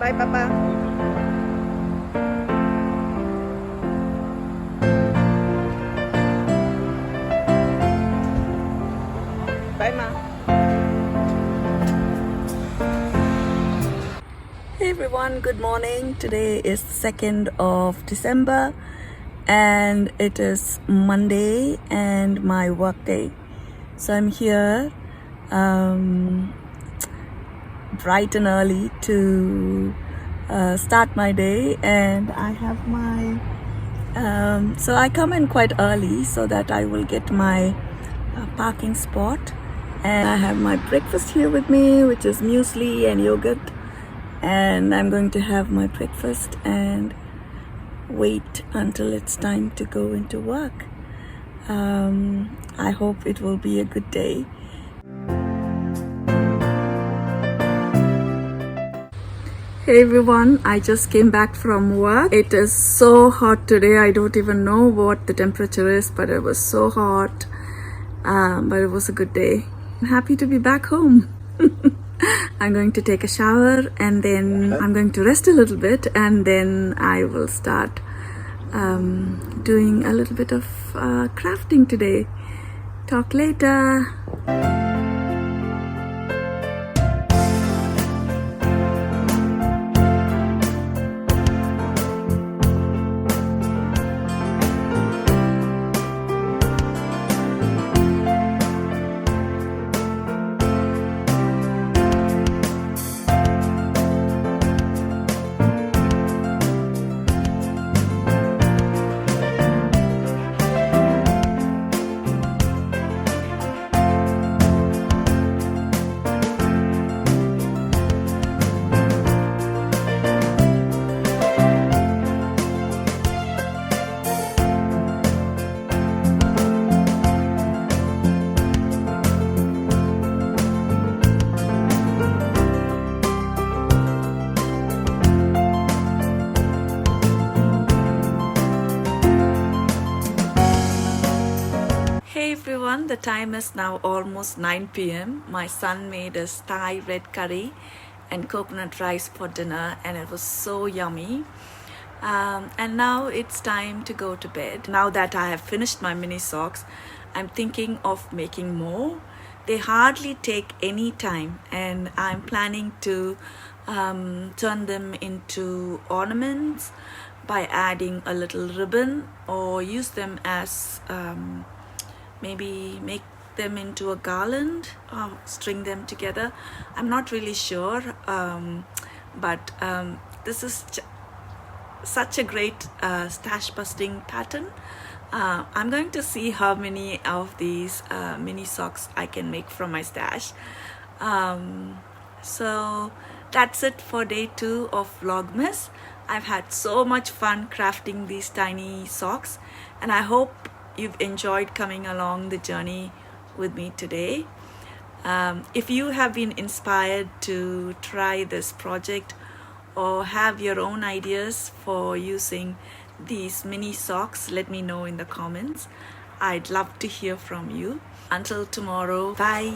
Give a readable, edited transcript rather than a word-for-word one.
Bye, Papa. Bye, Ma. Hey everyone, good morning. Today is 2nd of December and it is Monday and my work day. So I'm here bright and early to start my day, and I have my so I come in quite early so that I will get my parking spot, and I have my breakfast here with me, which is muesli and yogurt, and I'm going to have my breakfast and wait until it's time to go into work. I hope it will be a good day. Hey everyone, I just came back from work. It is so hot today. I don't even know what the temperature is, but it was so hot. But it was a good day. I'm happy to be back home. I'm going to take a shower and then I'm going to rest a little bit, and then I will start doing a little bit of crafting today. Talk later. Hey everyone, the time is now almost 9 p.m. My son made us Thai red curry and coconut rice for dinner, and it was so yummy. And now it's time to go to bed. Now that I have finished my mini socks, I'm thinking of making more. They hardly take any time, and I'm planning to turn them into ornaments by adding a little ribbon, or use them as maybe make them into a garland or string them together. I'm not really sure, but this is such a great stash busting pattern. I'm going to see how many of these mini socks I can make from my stash. So that's it for day 2 of Vlogmas. I've had so much fun crafting these tiny socks, and I hope you've enjoyed coming along the journey with me today. If you have been inspired to try this project or have your own ideas for using these mini socks, let me know in the comments. I'd love to hear from you. Until tomorrow, bye.